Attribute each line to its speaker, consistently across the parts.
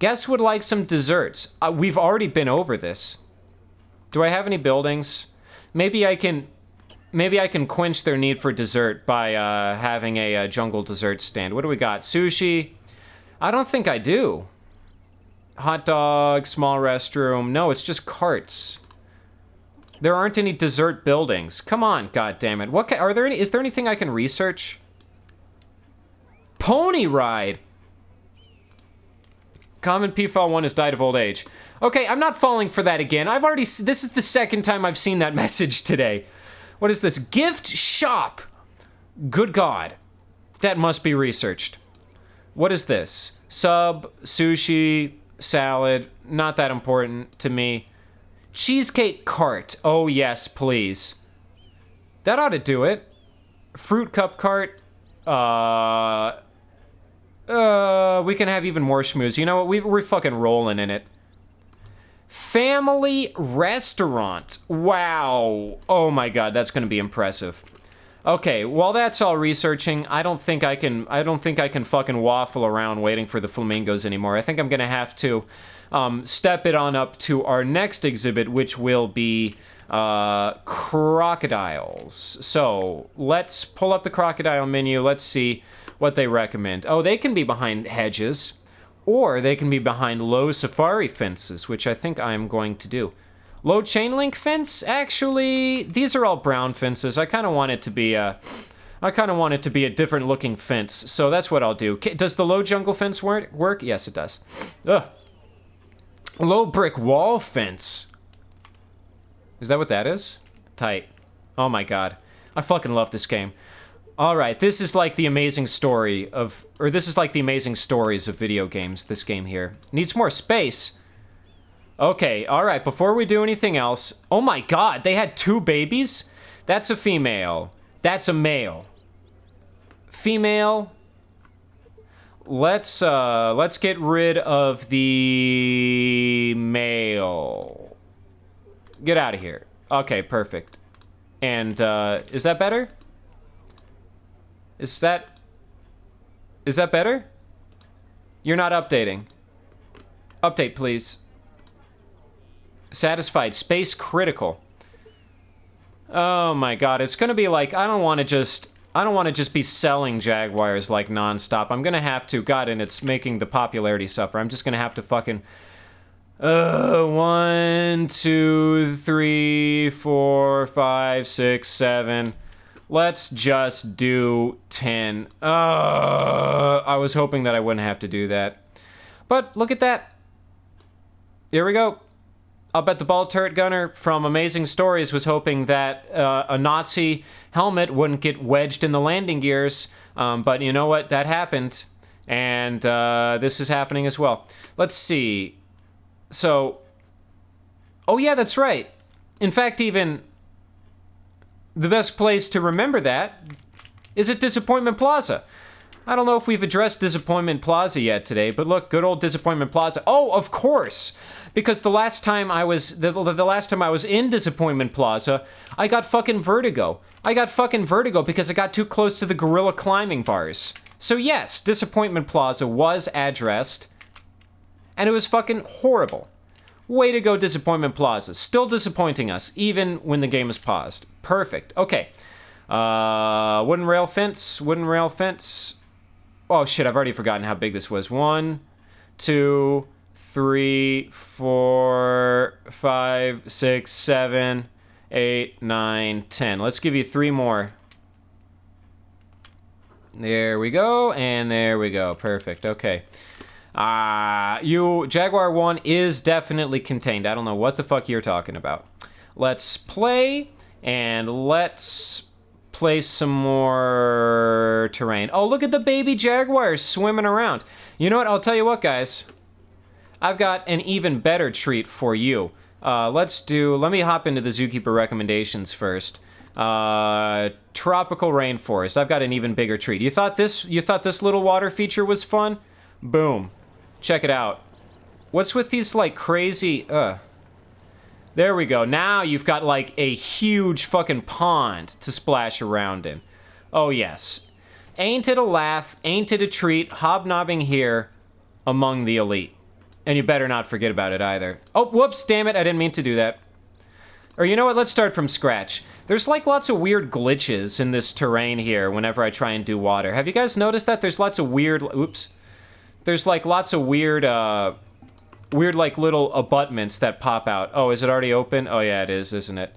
Speaker 1: Guess would like some desserts. We've already been over this. Do I have any buildings? Maybe I can quench their need for dessert by having a jungle dessert stand. What do we got? Sushi? I don't think I do. Hot dog, small restroom. No, it's just carts. There aren't any dessert buildings. Come on, goddammit. What are there any? Is there anything I can research? Pony ride. Common PFL 1 has died of old age. Okay, I'm not falling for that again. This is the second time I've seen that message today. What is this? Gift shop. Good God. That must be researched. What is this? Sub, sushi, salad. Not that important to me. Cheesecake cart. Oh, yes, please. That ought to do it. Fruit cup cart. We can have even more schmooze. You know what? We're fucking rolling in it. Family restaurant. Wow. Oh my God, that's gonna be impressive. Okay, while that's all researching, I don't think I can fucking waffle around waiting for the flamingos anymore. I think I'm gonna have to step it on up to our next exhibit, which will be crocodiles. So let's pull up the crocodile menu. Let's see what they recommend. Oh, they can be behind hedges, or they can be behind low safari fences, which I think I'm going to do. Low chain link fence? Actually, these are all brown fences. I kind of want it to be a different looking fence, so that's what I'll do. Does the low jungle fence work? Yes, it does. Ugh. Low brick wall fence. Is that what that is? Tight. Oh my God. I fucking love this game. All right, this is like the amazing story of, or this is like the amazing stories of video games, this game here. Needs more space. Okay, all right, before we do anything else, oh my God, they had 2 babies? That's a female. That's a male. Female. Let's get rid of the male. Get out of here. Okay, perfect. And, is that better? Is that better? You're not updating. Update, please. Satisfied. Space critical. Oh my God, it's gonna be like, I don't want to just be selling Jaguars like nonstop. I'm gonna have to, God, and it's making the popularity suffer. I'm just gonna have to fucking 1, 2, 3, 4, 5, 6, 7. Let's just do 10. I was hoping that I wouldn't have to do that. But look at that. Here we go. I'll bet the ball turret gunner from Amazing Stories was hoping that a Nazi helmet wouldn't get wedged in the landing gears. But you know what? That happened. And this is happening as well. Let's see. So, oh yeah, that's right. In fact, even the best place to remember that is at Disappointment Plaza. I don't know if we've addressed Disappointment Plaza yet today, but look, good old Disappointment Plaza. Oh, of course, because the last time I was in Disappointment Plaza, I got fucking vertigo. I got fucking vertigo because I got too close to the gorilla climbing bars. So yes, Disappointment Plaza was addressed, and it was fucking horrible. Way to go, Disappointment Plaza. Still disappointing us, even when the game is paused. Perfect. Okay. Wooden rail fence. Wooden rail fence. Oh, shit, I've already forgotten how big this was. 1, 2, 3, 4, 5, 6, 7, 8, 9, 10. Let's give you 3 more. There we go, and there we go. Perfect. Okay. Jaguar 1 is definitely contained. I don't know what the fuck you're talking about. Let's play, and let's play some more terrain. Oh, look at the baby Jaguars swimming around. You know what? I'll tell you what, guys. I've got an even better treat for you. Let me hop into the Zookeeper recommendations first. Tropical rainforest. I've got an even bigger treat. You thought this little water feature was fun? Boom. Check it out. What's with these, like, crazy, There we go. Now you've got, like, a huge fucking pond to splash around in. Oh, yes. Ain't it a laugh? Ain't it a treat? Hobnobbing here among the elite. And you better not forget about it either. Oh, whoops, damn it, I didn't mean to do that. Or you know what, let's start from scratch. There's like lots of weird glitches in this terrain here whenever I try and do water. Have you guys noticed that? There's lots of weird, oops. There's like lots of weird, weird like little abutments that pop out. Oh, is it already open? Oh yeah, it is, isn't it?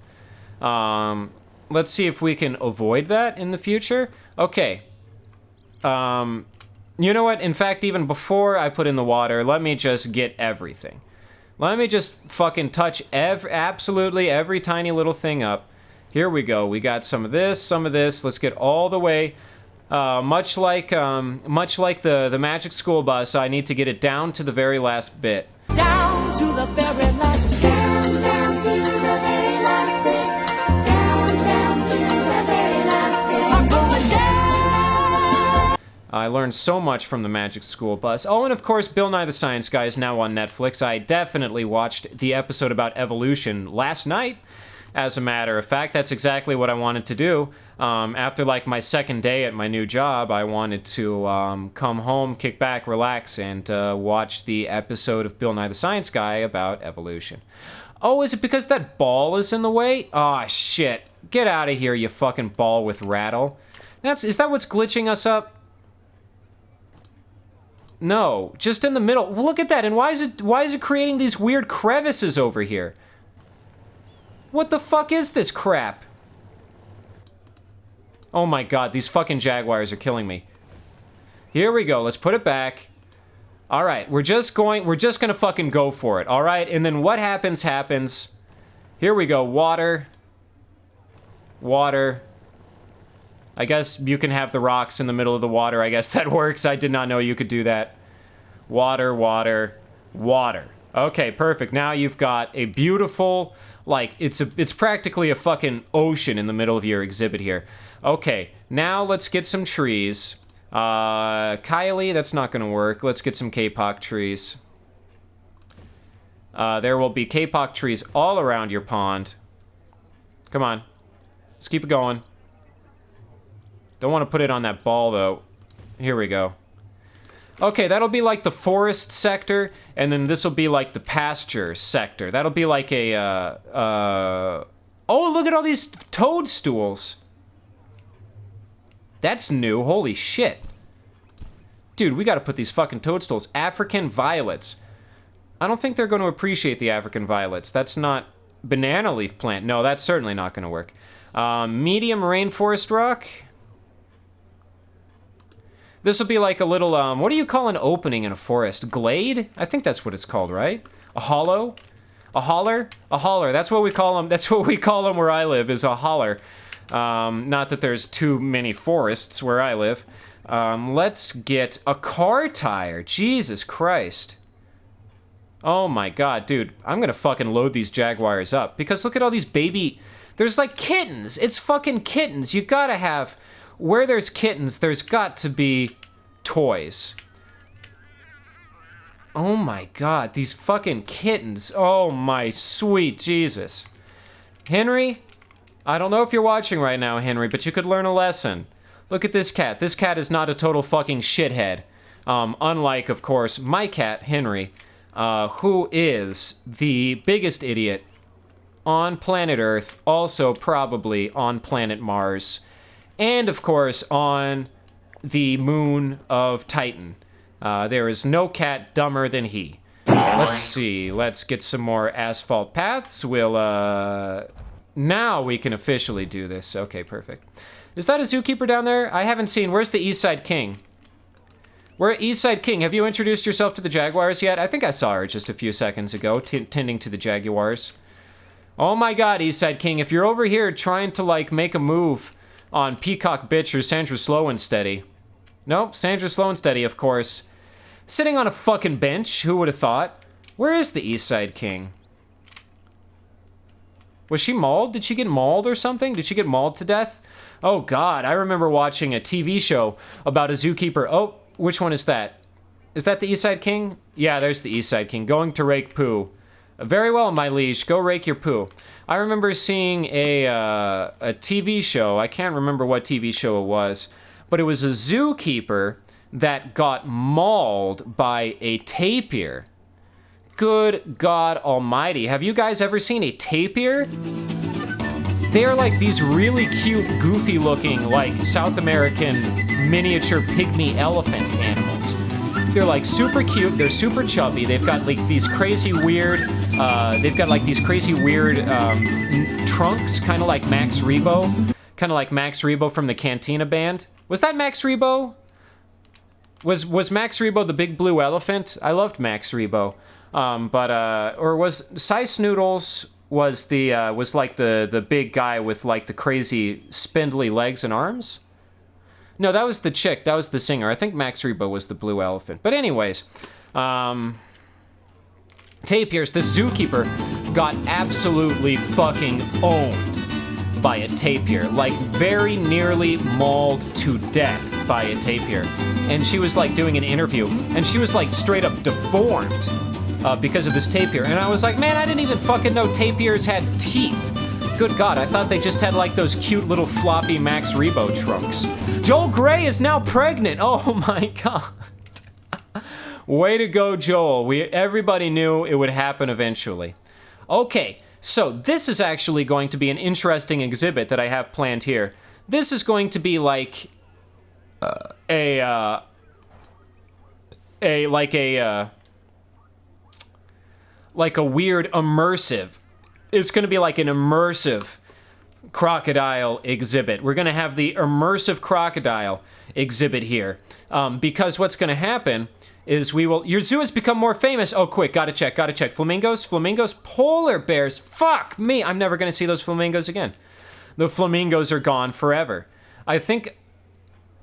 Speaker 1: Let's see if we can avoid that in the future. Okay. You know what? In fact, even before I put in the water, let me just get everything. Let me just fucking touch absolutely every tiny little thing up. Here we go. We got some of this, some of this. Let's get all the way. Much like the Magic School Bus, I need to get it down to the very last bit.
Speaker 2: Down to the very last bit. Down to the very last bit. Down to the very last bit. I'm going down.
Speaker 1: I learned so much from the Magic School Bus. Oh, and of course, Bill Nye the Science Guy is now on Netflix. I definitely watched the episode about evolution last night. As a matter of fact, that's exactly what I wanted to do. After like my second day at my new job, I wanted to come home, kick back, relax, and watch the episode of Bill Nye the Science Guy about evolution. Oh, is it because that ball is in the way? Aw, shit. Get out of here, you fucking ball with rattle. Is that what's glitching us up? No, just in the middle. Well, look at that. And why is it creating these weird crevices over here? What the fuck is this crap? Oh my god, these fucking jaguars are killing me. Here we go, let's put it back. Alright, we're just gonna fucking go for it, alright? And then what happens, happens. Here we go, water. Water. I guess you can have the rocks in the middle of the water, I guess that works. I did not know you could do that. Water, water, water. Okay, perfect. Now you've got a beautiful, like, it's practically a fucking ocean in the middle of your exhibit here. Okay, now let's get some trees. Kylie, that's not gonna work. Let's get some kapok trees. There will be kapok trees all around your pond. Come on. Let's keep it going. Don't want to put it on that ball, though. Here we go. Okay, that'll be like the forest sector, and then this will be like the pasture sector. That'll be like a, oh, look at all these toadstools. That's new, holy shit. Dude, we gotta put these fucking toadstools. African violets. I don't think they're gonna appreciate the African violets. That's not banana leaf plant. No, that's certainly not gonna work. Medium rainforest rock. This will be like a little, what do you call an opening in a forest? Glade? I think that's what it's called, right? A hollow? A holler? A holler. That's what we call them. That's what we call them where I live, is a holler. Not that there's too many forests where I live. Let's get a car tire. Jesus Christ. Oh my god, dude. I'm gonna fucking load these jaguars up. Because look at all these baby... There's like kittens. It's fucking kittens. You gotta have... Where there's kittens, there's got to be toys. Oh my god, these fucking kittens. Oh my sweet Jesus. Henry, I don't know if you're watching right now, Henry, but you could learn a lesson. Look at this cat. This cat is not a total fucking shithead. Unlike, of course, my cat, Henry, who is the biggest idiot on planet Earth, also probably on planet Mars. And, of course, on the moon of Titan. There is no cat dumber than he. Let's see. Let's get some more asphalt paths. We'll, now we can officially do this. Okay, perfect. Is that a zookeeper down there? I haven't seen. Where's the Eastside King? Where Eastside King? Have you introduced yourself to the Jaguars yet? I think I saw her just a few seconds ago, tending to the Jaguars. Oh my god, Eastside King. If you're over here trying to, like, make a move... on Peacock Bitch or Sandra Slow and Steady. Nope, Sandra Slow and Steady, of course. Sitting on a fucking bench, who would have thought? Where is the Eastside King? Was she mauled? Did she get mauled or something? Did she get mauled to death? Oh god, I remember watching a TV show about a zookeeper. Oh, which one is that? Is that the Eastside King? Yeah, there's the Eastside King, going to rake poo. Very well, my liege, go rake your poo. I remember seeing a TV show, I can't remember what TV show it was, but it was a zookeeper that got mauled by a tapir. Good God almighty. Have you guys ever seen a tapir? They are like these really cute, goofy looking, like South American miniature pygmy elephant animals. They're like super cute, they're super chubby, they've got like these crazy weird, trunks, kind of like Max Rebo. Kind of like Max Rebo from the Cantina Band. Was that Max Rebo? Was Max Rebo the big blue elephant? I loved Max Rebo. Or was Sice Noodles was like the big guy with like the crazy spindly legs and arms? No, that was the chick. That was the singer. I think Max Rebo was the blue elephant. But anyways, tapirs, the zookeeper, got absolutely fucking owned by a tapir. Like, very nearly mauled to death by a tapir. And she was like doing an interview, and she was like straight up deformed because of this tapir. And I was like, man, I didn't even fucking know tapirs had teeth. Good God, I thought they just had like those cute little floppy Max Rebo trunks. Joel Grey is now pregnant. Oh my God. Way to go, Joel. Everybody knew it would happen eventually. Okay, so this is actually going to be an interesting exhibit that I have planned here. This is going to be like a weird immersive. It's going to be like an immersive crocodile exhibit. We're going to have the immersive crocodile exhibit here. Because what's going to happen is your zoo has become more famous. Oh, quick, gotta check. Flamingos, polar bears. Fuck me, I'm never going to see those flamingos again. The flamingos are gone forever. I think,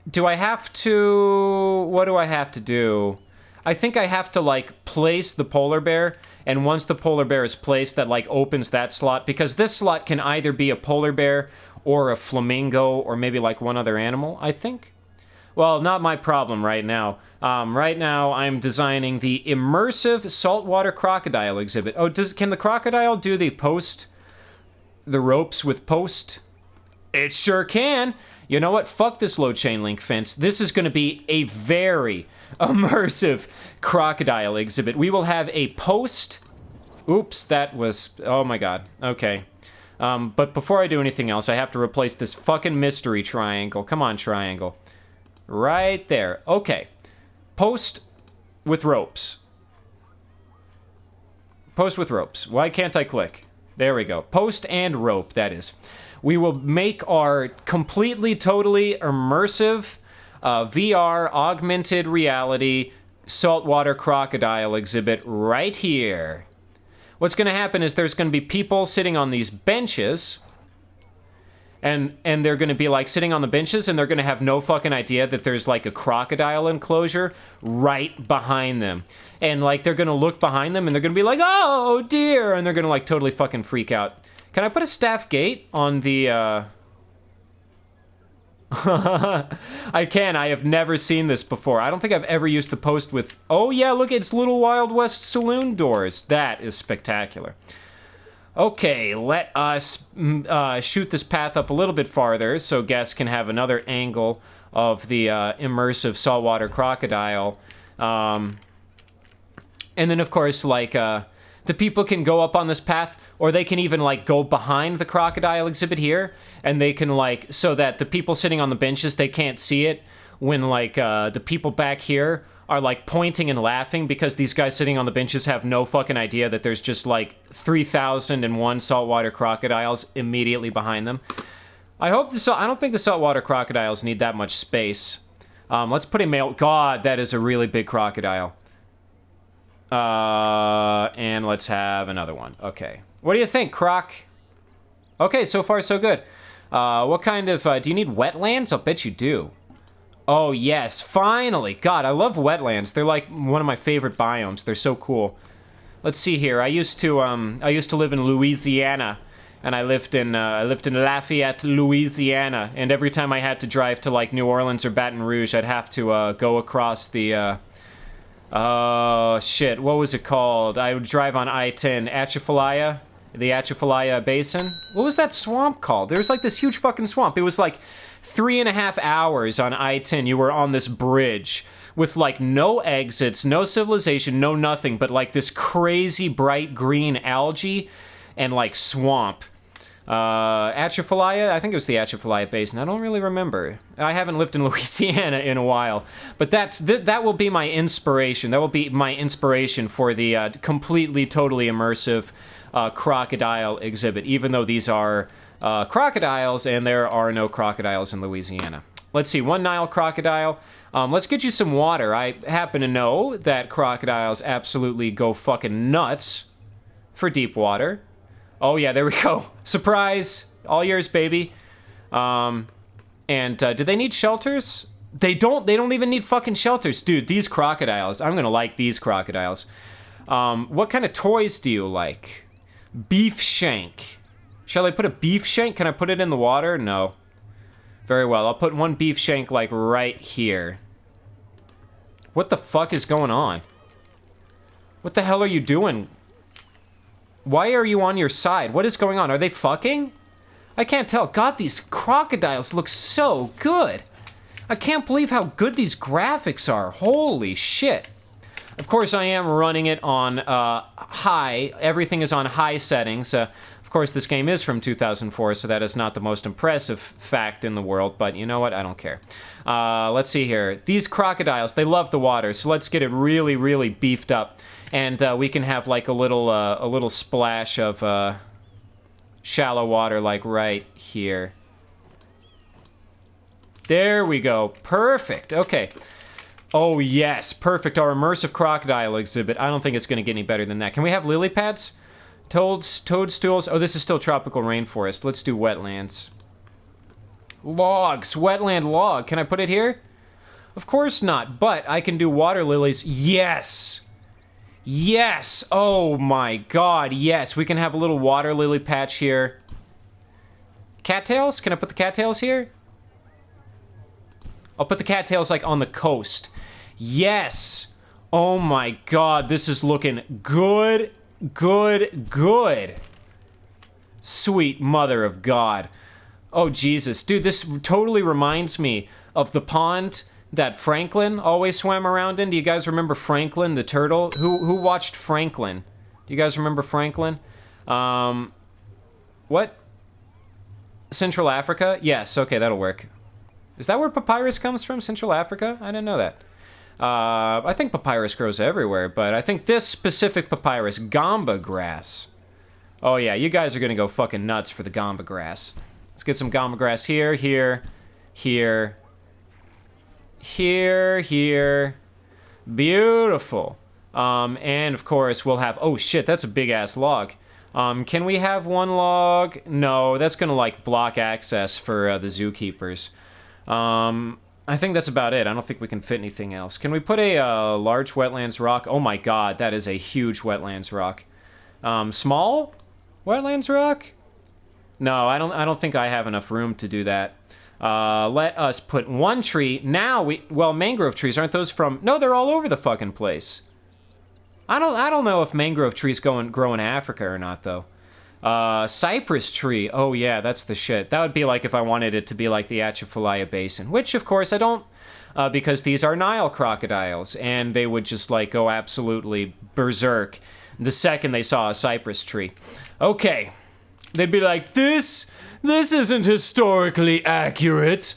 Speaker 1: what do I have to do? I think I have to like place the polar bear, and once the polar bear is placed, that like opens that slot, because this slot can either be a polar bear or a flamingo or maybe like one other animal, I think. Well, not my problem right now. Right now I'm designing the immersive saltwater crocodile exhibit. Oh, can the crocodile do the ropes with post? It sure can. You know what? Fuck this low chain link fence. This is going to be a very immersive crocodile exhibit. We will have a post. Oops, that was, oh my God. Okay. But before I do anything else, I have to replace this fucking mystery triangle. Come on, triangle. Right there. Okay. Post with ropes. Post with ropes. Why can't I click? There we go. Post and rope, that is. We will make our completely, totally immersive VR augmented reality saltwater crocodile exhibit right here. What's going to happen is there's going to be people sitting on these benches, and they're going to be like sitting on the benches, and they're going to have no fucking idea that there's like a crocodile enclosure right behind them. And like they're going to look behind them and they're going to be like, oh dear, and they're going to like totally fucking freak out. Can I put a staff gate on the I can. I have never seen this before. I don't think I've ever used the post with... Oh yeah, look, it's little Wild West saloon doors. That is spectacular. Okay, let us shoot this path up a little bit farther so guests can have another angle of the immersive saltwater crocodile. And then, of course, like, the people can go up on this path, or they can even, like, go behind the crocodile exhibit here, and they can, like, so that the people sitting on the benches, they can't see it when, like, the people back here are, like, pointing and laughing because these guys sitting on the benches have no fucking idea that there's just, like, 3,001 saltwater crocodiles immediately behind them. I don't think the saltwater crocodiles need that much space. Let's put a male... God, that is a really big crocodile. And let's have another one. Okay. What do you think, Croc? Okay, so far so good. What kind of... do you need wetlands? I'll bet you do. Oh, yes, finally. God, I love wetlands. They're like one of my favorite biomes. They're so cool. Let's see here. I used to live in Louisiana, and I lived in Lafayette, Louisiana, and every time I had to drive to like New Orleans or Baton Rouge, I'd have to go across the oh shit, what was it called? I would drive on I-10, Atchafalaya, the Atchafalaya Basin. What was that swamp called? There was like this huge fucking swamp. It was like 3.5 hours on I-10. You were on this bridge with like no exits, no civilization, no nothing, but like this crazy bright green algae and like swamp. Atchafalaya? I think it was the Atchafalaya Basin. I don't really remember. I haven't lived in Louisiana in a while. But that will be my inspiration. That will be my inspiration for the completely, totally immersive crocodile exhibit, even though these are crocodiles and there are no crocodiles in Louisiana. Let's see, one Nile crocodile. Let's get you some water. I happen to know that crocodiles absolutely go fucking nuts for deep water. Oh yeah, there we go. Surprise! All yours, baby. Do they need shelters? They don't even need fucking shelters. Dude, these crocodiles, I'm gonna like these crocodiles. What kind of toys do you like? Beef shank. Shall I put a beef shank? Can I put it in the water? No. Very well, I'll put one beef shank like right here. What the fuck is going on? What the hell are you doing? Why are you on your side? What is going on? Are they fucking? I can't tell. God, these crocodiles look so good. I can't believe how good these graphics are. Holy shit. Of course, I am running it on high. Everything is on high settings. Of course, this game is from 2004, so that is not the most impressive fact in the world, but you know what? I don't care. Let's see here. These crocodiles, they love the water, so let's get it really, really beefed up. And we can have like a little splash of shallow water like right here. There we go. Perfect. Okay. Oh yes, perfect. Our immersive crocodile exhibit. I don't think it's going to get any better than that. Can we have lily pads? Toadstools? Oh, this is still tropical rainforest. Let's do wetlands. Logs. Wetland log. Can I put it here? Of course not, but I can do water lilies. Yes! Yes! Oh my god, yes. We can have a little water lily patch here. Cattails? Can I put the cattails here? I'll put the cattails like on the coast. Yes! Oh my god, this is looking good, good, good. Sweet mother of God. Oh Jesus, dude, this totally reminds me of the pond that Franklin always swam around in. Do you guys remember Franklin the turtle? Who watched Franklin? Do you guys remember Franklin? What? Central Africa? Yes, okay, that'll work. Is that where papyrus comes from? Central Africa? I didn't know that. I think papyrus grows everywhere, but I think this specific papyrus, gamba grass. Oh yeah, you guys are gonna go fucking nuts for the gamba grass. Let's get some gamba grass here, here, here. Here. Beautiful. And of course we'll have, oh shit, that's a big ass log. Can we have one log? No, that's gonna like block access for the zookeepers. I think that's about it. I don't think we can fit anything else. Can we put a large wetlands rock? Oh my god, that is a huge wetlands rock. Small wetlands rock? No, I don't think I have enough room to do that. Let us put one tree. Now well, mangrove trees, aren't those from, no, they're all over the fucking place. I don't know if mangrove trees grow in Africa or not though. Cypress tree. Oh yeah, that's the shit. That would be like if I wanted it to be like the Atchafalaya Basin, which of course I don't, because these are Nile crocodiles and they would just like go absolutely berserk the second they saw a cypress tree. Okay. They'd be like, this isn't historically accurate.